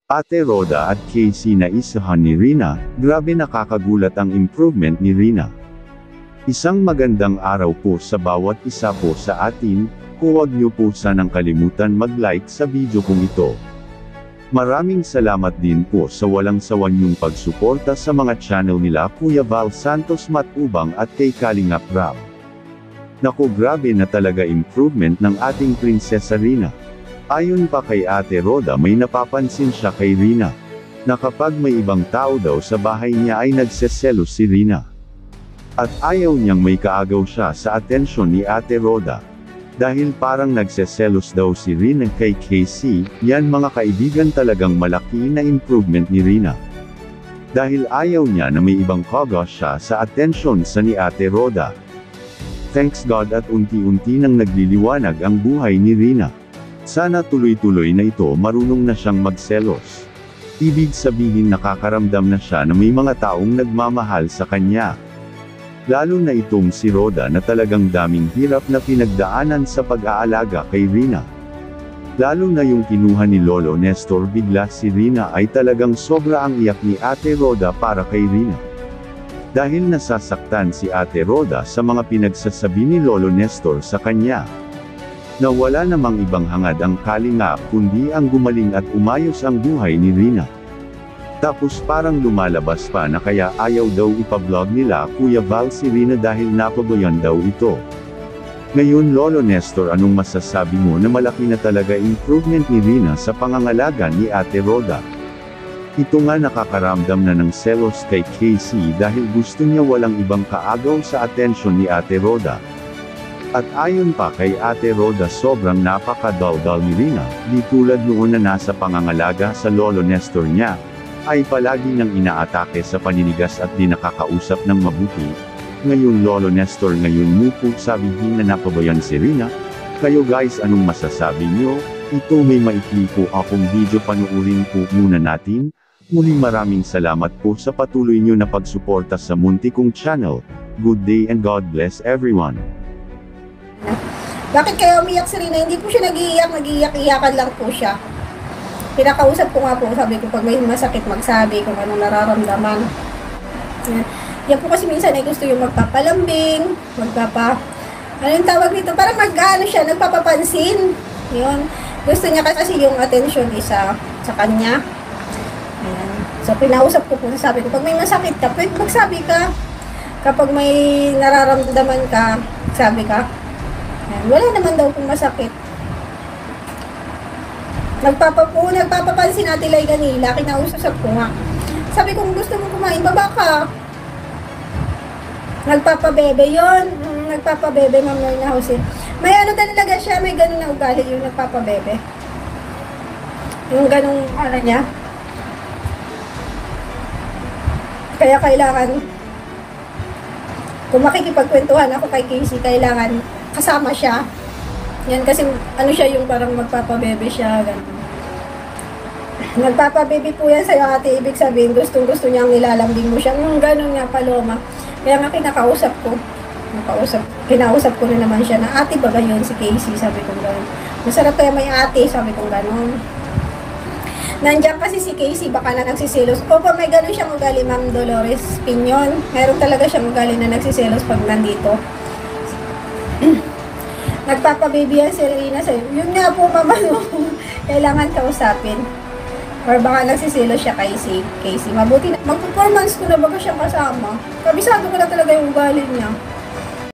Ate Roda at Casey na isahan ni Rina, grabe nakakagulat ang improvement ni Rina. Isang magandang araw po sa bawat isa po sa atin, huwag niyo po sanang kalimutan mag-like sa video kong ito. Maraming salamat din po sa walang sawan niyong pagsuporta sa mga channel nila Kuya Val Santos Matubang at kay Kalingap Rap. Naku, grabe na talaga improvement ng ating Prinsesa Rina. Ayon pa kay Ate Roda, may napapansin siya kay Rina, na kapag may ibang tao daw sa bahay niya ay nagseselos si Rina. At ayaw niyang may kaagaw siya sa atensyon ni Ate Roda. Dahil parang nagseselos daw si Rina kay Casey, yan mga kaibigan talagang malaki na improvement ni Rina. Dahil ayaw niya na may ibang kaagaw siya sa atensyon sa ni Ate Roda. Thanks God at unti-unti nang nagliliwanag ang buhay ni Rina. Sana tuloy-tuloy na ito, marunong na siyang magselos. Ibig sabihin nakakaramdam na siya na may mga taong nagmamahal sa kanya. Lalo na itong si Roda na talagang daming hirap na pinagdaanan sa pag-aalaga kay Rina. Lalo na yung kinuha ni Lolo Nestor bigla si Rina ay talagang sobra ang iyak ni Ate Roda para kay Rina. Dahil nasasaktan si Ate Roda sa mga pinagsasabi ni Lolo Nestor sa kanya. Na wala namang ibang hangad ang Kalingap kundi ang gumaling at umayos ang buhay ni Rina. Tapos parang lumalabas pa na kaya ayaw daw ipa-vlog nila Kuya Val si Rina dahil napabayan daw ito. Ngayon Lolo Nestor, anong masasabi mo na malaki na talaga improvement ni Rina sa pangangalaga ni Ate Roda? Ito nga nakakaramdam na ng selos kay Casey dahil gusto niya walang ibang kaagaw sa atensyon ni Ate Roda. At ayon pa kay Ate Roda, sobrang napaka-dal-dal ni Rina, di tulad noon na nasa pangangalaga sa Lolo Nestor niya, ay palagi niyang inaatake sa paninigas at di nakakausap ng mabuti. Ngayon Lolo Nestor, ngayon mo po sabihin na napabayan si Rina? Kayo guys, anong masasabi niyo? Ito may maikli po akong video, panuurin po muna natin. Muli maraming salamat po sa patuloy niyo na pagsuporta sa munti kong channel. Good day and God bless everyone. Bakit kaya umiyak si Rina? Hindi po siya nag-iiyak, nag-iiyak-iyakan lang po siya. Pinakausap ko nga po, sabi ko pag may masakit magsabi kung anong nararamdaman. Yan po kasi minsan ay gusto yung magpapalambing, ano yung tawag nito? Parang siya, nagpapapansin. Yun. Gusto niya kasi yung attention isa sa kanya. Ayan. So pinausap ko po, sabi ko pag may masakit ka, pwede magsabi ka. Kapag may nararamdaman ka, sabi ka. Ayan. Wala naman daw kung masakit. Nagpapapansin natin like kanila, kinausap ko nga. Sabi ko, kung gusto mo kumain, baba ka. Nagpapabebe yun. Nagpapabebe, Ma'am Lorna Jose. May ano talaga siya, may ganun na ugali yung nagpapabebe. Yung ganung niya. Kaya kailangan, kung makikipagkwentuhan ako kay Casey, kailangan kasama siya. Yan kasi ano siya, yung parang magpapabebe siya, gano'n. Nagpapabebe po yan sa'yo ate, ibig sabihin gustong-gusto niyang nilalambing mo siya. Yung gano'n nga, Paloma. Kaya nga kinausap ko na naman siya na ate ba yun si Casey, sabi ko gano'n. Masarap kaya may ate, sabi ko gano'n. Nandiyan kasi si Casey, baka na nagsisilos. Opo, may gano'n siyang ugali, Ma'am Dolores Pinyon. Meron talaga siyang ugali na nagsisilos pag nandito. Nagpapababy yan si Rina sa'yo. Yun nga po, mama, kailangan kausapin. Or baka nagsisilo siya kay Casey. Mabuti na, mag-performance ko na baga siya kasama. Kabisado ko na talaga yung ugali niya.